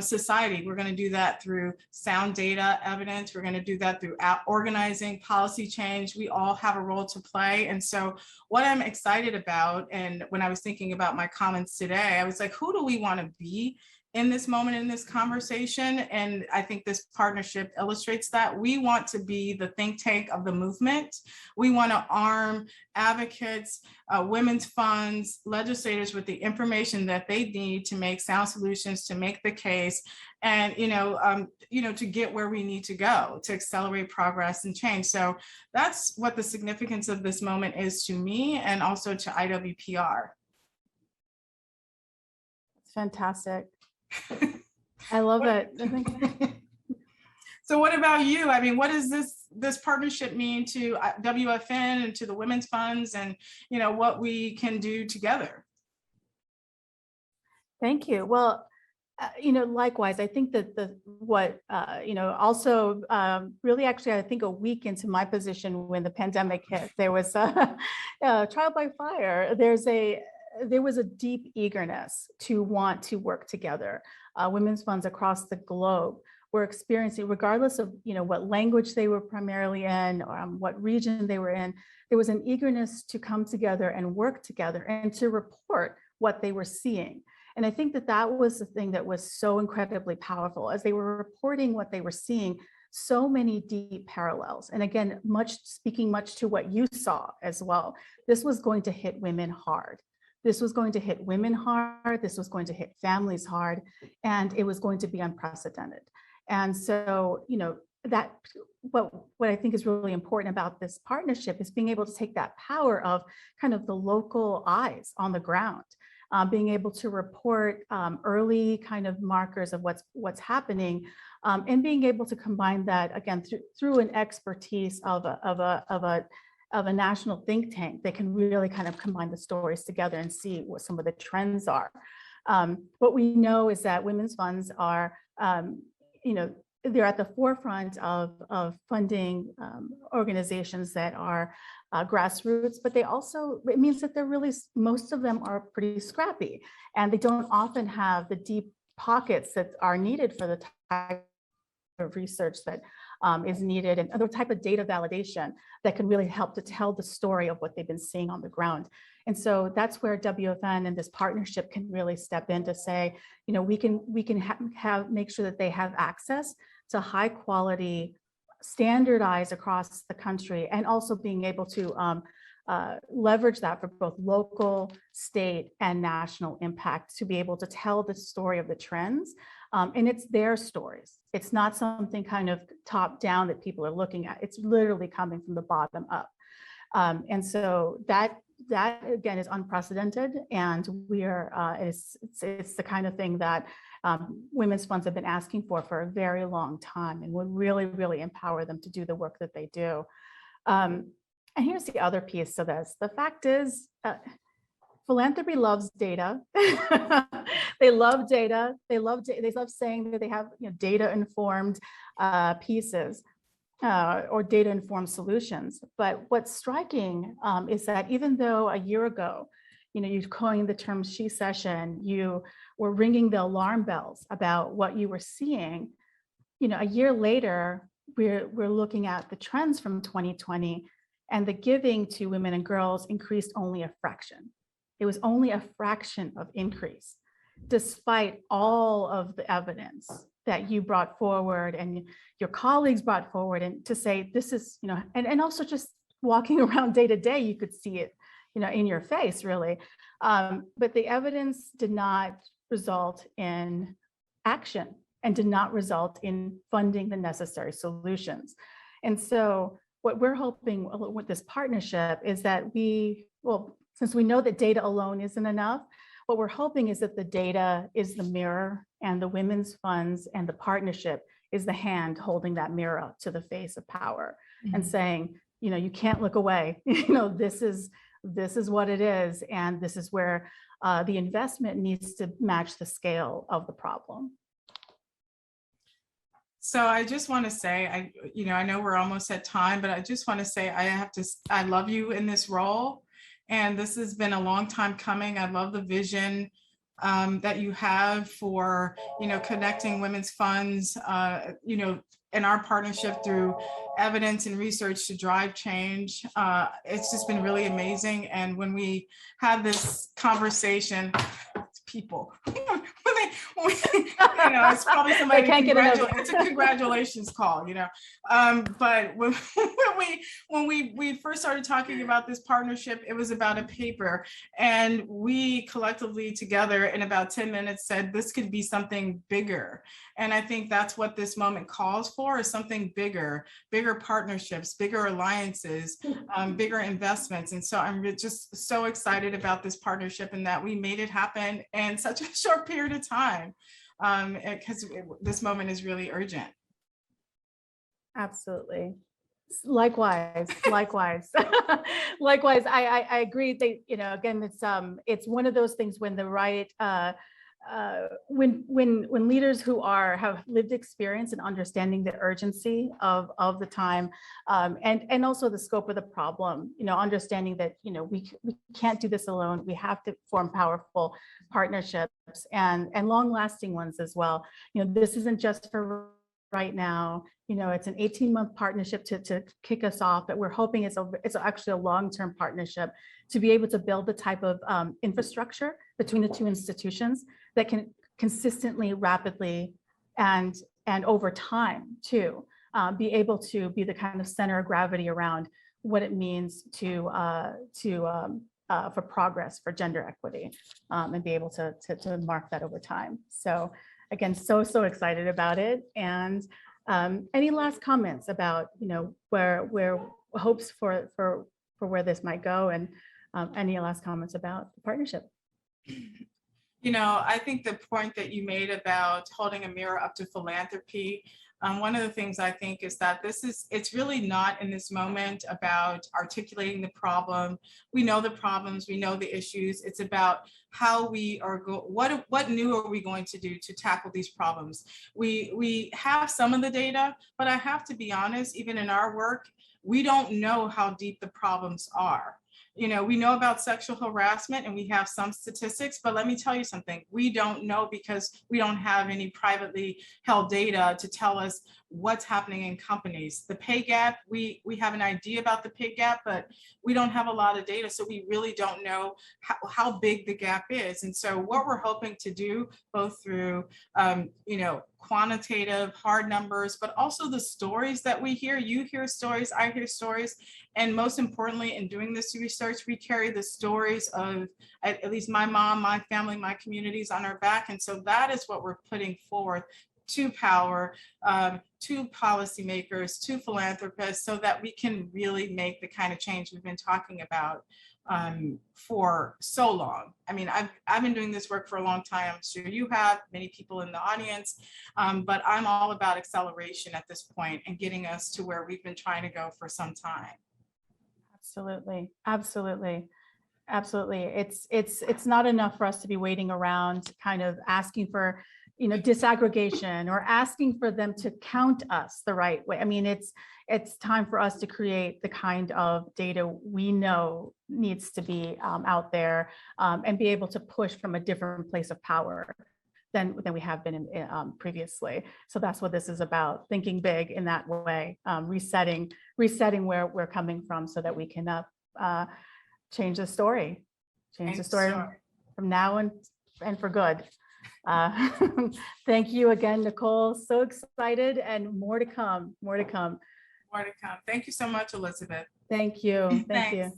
society. We're going to do that through sound data evidence. We're going to do that through organizing, policy change. We all have a role to play. And so what I'm excited about, and when I was thinking about my comments today, I was like, who do we want to be in this moment, in this conversation? And I think this partnership illustrates that. We want to be the think tank of the movement. We want to arm advocates, women's funds, legislators with the information that they need to make sound solutions, to make the case, and to get where we need to go to accelerate progress and change. So that's what the significance of this moment is to me, and also to IWPR. fantastic. I love it. I think. So what about you? I mean, what does this partnership mean to WFN and to the women's funds, and what we can do together? Thank you. Well, likewise, I think that really actually, I think a week into my position when the pandemic hit, there was a trial by fire. There was a deep eagerness to want to work together. Women's funds across the globe were experiencing, regardless of what language they were primarily in, or what region they were in, there was an eagerness to come together and work together and to report what they were seeing. And I think that was the thing that was so incredibly powerful. As they were reporting what they were seeing, so many deep parallels. And again, speaking much to what you saw as well, this was going to hit women hard. This was going to hit women hard. This was going to hit families hard, and it was going to be unprecedented. And so, what I think is really important about this partnership is being able to take that power of kind of the local eyes on the ground, being able to report early kind of markers of what's happening, and being able to combine that again through an expertise of a national think tank that can really kind of combine the stories together and see what some of the trends are. What we know is that women's funds are, they're at the forefront of funding organizations that are grassroots, but it means that they're really, most of them are pretty scrappy, and they don't often have the deep pockets that are needed for the type of research that is needed, and other type of data validation that can really help to tell the story of what they've been seeing on the ground. And so that's where WFN and this partnership can really step in to say, we can make sure that they have access to high quality, standardized across the country, and also being able to leverage that for both local, state, and national impact to be able to tell the story of the trends. And it's their stories. It's not something kind of top down that people are looking at. It's literally coming from the bottom up. And so that again is unprecedented, and it's the kind of thing that women's funds have been asking for a very long time, and would really, really empower them to do the work that they do. And here's the other piece to this. The fact is, philanthropy loves data. They love data. They love saying that they have data-informed pieces or data-informed solutions. But what's striking is that even though a year ago, you coined the term she-cession, you were ringing the alarm bells about what you were seeing, a year later, we're looking at the trends from 2020, and the giving to women and girls increased only a fraction. It was only a fraction of increase, despite all of the evidence that you brought forward and your colleagues brought forward, and to say this is, and also just walking around day to day, you could see it, in your face, really. But the evidence did not result in action and did not result in funding the necessary solutions. And so what we're hoping with this partnership is that since we know that data alone isn't enough, what we're hoping is that the data is the mirror, and the women's funds and the partnership is the hand holding that mirror up to the face of power, and saying, you can't look away. This is what it is, and this is where the investment needs to match the scale of the problem. So I just want to say, I know we're almost at time, but I just want to say I love you in this role. And this has been a long time coming. I love the vision that you have for, connecting women's funds, in our partnership through evidence and research to drive change. It's just been really amazing. And when we have this conversation, people, it's probably somebody can't get enough. it's a congratulations call, but when we first started talking about this partnership, it was about a paper, and we collectively together in about 10 minutes said this could be something bigger. And I think that's what this moment calls for, is something bigger partnerships, bigger alliances, bigger investments. And so I'm just so excited about this partnership and that we made it happen in such a short period of time, because this moment is really urgent. Absolutely. Likewise. Likewise. I agree that, again, it's one of those things when the right, when leaders who have lived experience and understanding the urgency of the time, and also the scope of the problem, understanding that, we can't do this alone. We have to form powerful partnerships and long-lasting ones as well. This isn't just for right now. It's an 18-month partnership to kick us off, but we're hoping it's actually a long-term partnership to be able to build the type of infrastructure between the two institutions that can consistently, rapidly, and over time too, be able to be the kind of center of gravity around what it means for progress, for gender equity, and be able to mark that over time. So again, so excited about it. And any last comments about where hopes for where this might go, and any last comments about the partnership? I think the point that you made about holding a mirror up to philanthropy, one of the things I think is that it's really not in this moment about articulating the problem. We know the problems, we know the issues. It's about how we are what new are we going to do to tackle these problems. We have some of the data, but I have to be honest, even in our work, we don't know how deep the problems are. We know about sexual harassment and we have some statistics, but let me tell you something, we don't know because we don't have any privately held data to tell us what's happening in companies. The pay gap, we have an idea about the pay gap, but we don't have a lot of data, so we really don't know how big the gap is. And so what we're hoping to do, both through quantitative hard numbers, but also the stories that we hear, you hear stories, I hear stories, and most importantly, in doing this research, we carry the stories of at least my mom, my family, my communities on our back. And so that is what we're putting forth to power, to policymakers, to philanthropists, so that we can really make the kind of change we've been talking about for so long. I mean, I've been doing this work for a long time. I'm sure you have, many people in the audience, but I'm all about acceleration at this point and getting us to where we've been trying to go for some time. Absolutely. It's not enough for us to be waiting around, kind of asking for, disaggregation, or asking for them to count us the right way. I mean, it's time for us to create the kind of data we know needs to be out there, and be able to push from a different place of power than we have been in previously. So that's what this is about, thinking big in that way, resetting where we're coming from, so that we can change the story from now and for good. Thank you again, Nicole. So excited, and more to come. Thank you so much, Elizabeth. Thank you. Thank you.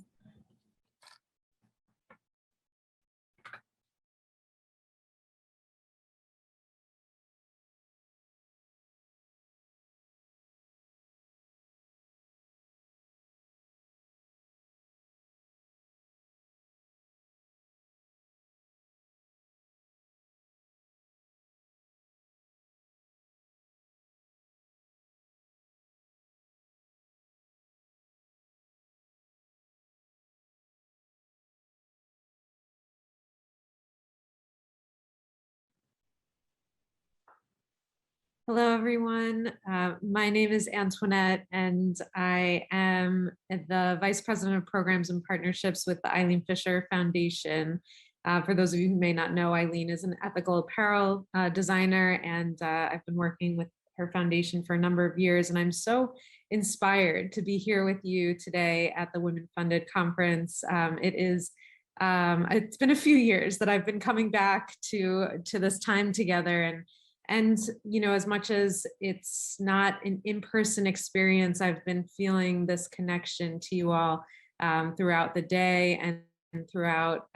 Hello, everyone. My name is Antoinette, and I am the Vice President of Programs and Partnerships with the Eileen Fisher Foundation. For those of you who may not know, Eileen is an ethical apparel designer, and I've been working with her foundation for a number of years, and I'm so inspired to be here with you today at the Women Funded Conference. It is It's been a few years that I've been coming back to this time together, and you know, as much as it's not an in-person experience, I've been feeling this connection to you all throughout the day and throughout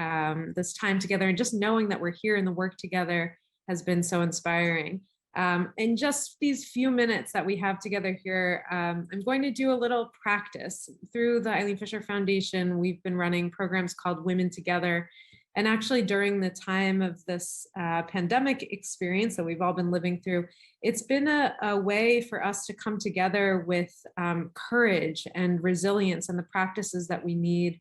this time together, and just knowing that we're here in the work together has been so inspiring. And just these few minutes that we have together here, I'm going to do a little practice. Through the Eileen Fisher Foundation, we've been running programs called Women Together. And actually during the time of this pandemic experience that we've all been living through, it's been a way for us to come together with courage and resilience and the practices that we need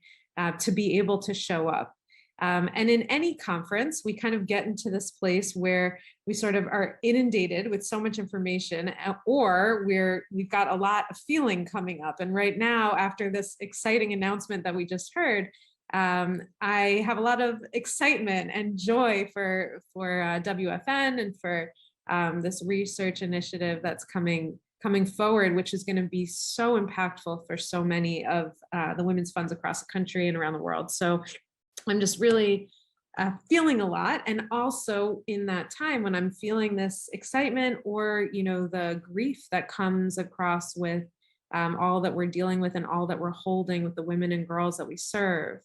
to be able to show up. And in any conference, we kind of get into this place where we sort of are inundated with so much information, or we've got a lot of feeling coming up. And right now, after this exciting announcement that we just heard, I have a lot of excitement and joy for WFN and for this research initiative that's coming forward, which is going to be so impactful for so many of the women's funds across the country and around the world. So I'm just really feeling a lot. And also in that time when I'm feeling this excitement, or, you know, the grief that comes across with all that we're dealing with and all that we're holding with the women and girls that we serve,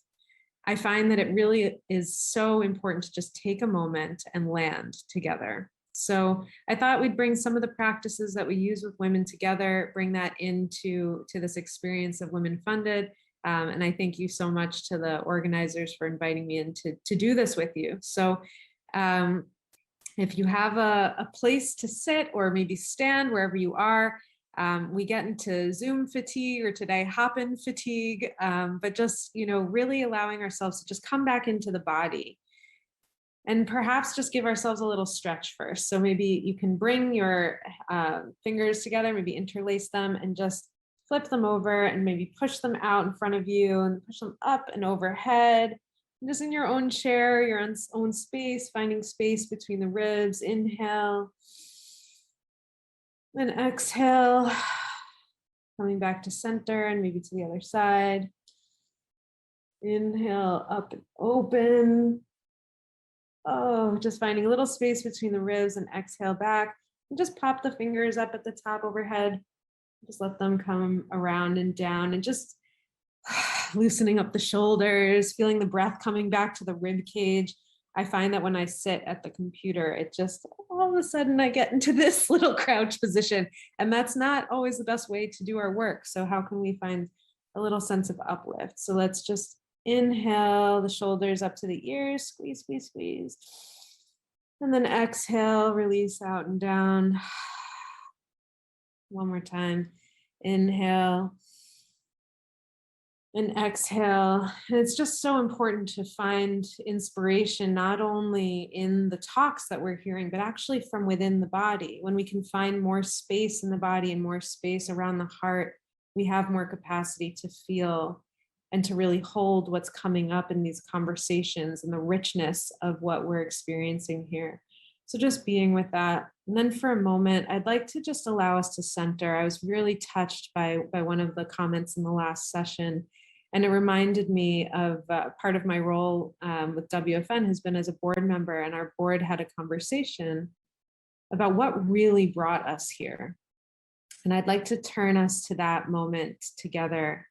I find that it really is so important to just take a moment and land together. So I thought we'd bring some of the practices that we use with Women Together, bring that into this experience of Women Funded. And I thank you so much to the organizers for inviting me in to do this with you. So if you have a place to sit or maybe stand wherever you are, we get into Zoom fatigue, or today hop-in fatigue, but just, you know, really allowing ourselves to just come back into the body and perhaps just give ourselves a little stretch first. So maybe you can bring your fingers together, maybe interlace them and just flip them over and maybe push them out in front of you and push them up and overhead. And just in your own chair, your own space, finding space between the ribs. Inhale. Then exhale, coming back to center and maybe to the other side. Inhale, up and open. Oh, just finding a little space between the ribs, and exhale back. And just pop the fingers up at the top overhead. Just let them come around and down, and just loosening up the shoulders, feeling the breath coming back to the rib cage. I find that when I sit at the computer, it just all of a sudden I get into this little crouch position, and that's not always the best way to do our work. So how can we find a little sense of uplift? So let's just inhale, the shoulders up to the ears, squeeze, squeeze, squeeze. And then exhale, release out and down. One more time. Inhale and exhale. And it's just so important to find inspiration, not only in the talks that we're hearing, but actually from within the body. When we can find more space in the body and more space around the heart, we have more capacity to feel and to really hold what's coming up in these conversations and the richness of what we're experiencing here. So just being with that. And then for a moment, I'd like to just allow us to center. I was really touched by one of the comments in the last session. And it reminded me of part of my role with WFN has been as a board member, and our board had a conversation about what really brought us here. And I'd like to turn us to that moment together.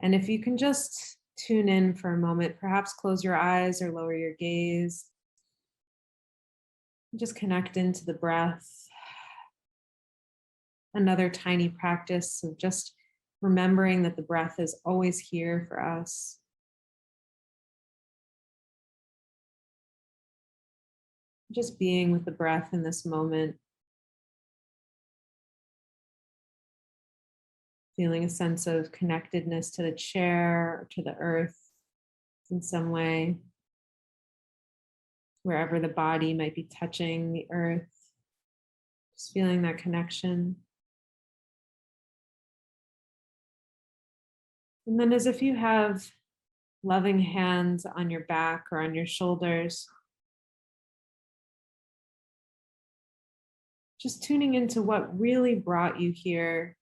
And if you can just tune in for a moment, perhaps close your eyes or lower your gaze. Just connect into the breath. Another tiny practice of just remembering that the breath is always here for us. Just being with the breath in this moment. Feeling a sense of connectedness to the chair or to the earth in some way. Wherever the body might be touching the earth, just feeling that connection. And then as if you have loving hands on your back or on your shoulders, just tuning into what really brought you here,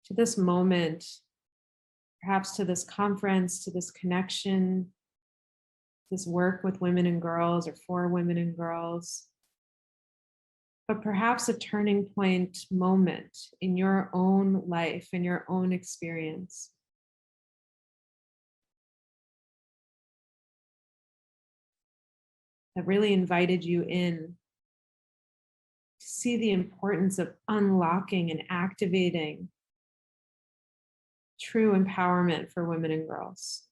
to this moment, perhaps to this conference, to this connection, this work with women and girls or for women and girls, but perhaps a turning point moment in your own life, in your own experience. That really invited you in to see the importance of unlocking and activating true empowerment for women and girls.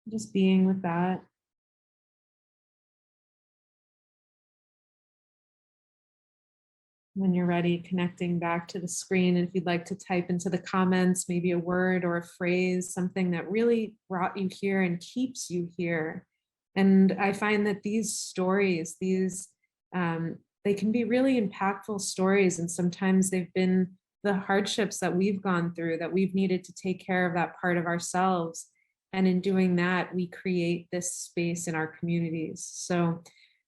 Just being with that. When you're ready, connecting back to the screen. And if you'd like to type into the comments, maybe a word or a phrase, something that really brought you here and keeps you here. And I find that these stories, they can be really impactful stories. And sometimes they've been the hardships that we've gone through, that we've needed to take care of that part of ourselves. And in doing that, we create this space in our communities. So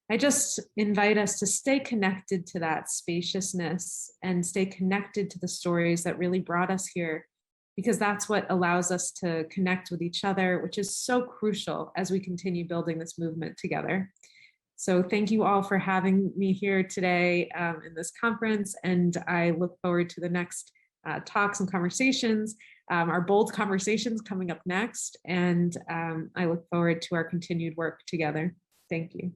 I just invite us to stay connected to that spaciousness and stay connected to the stories that really brought us here, because that's what allows us to connect with each other, which is so crucial as we continue building this movement together. So thank you all for having me here today in this conference, and I look forward to the next talks and conversations, our bold conversations coming up next, and I look forward to our continued work together. Thank you.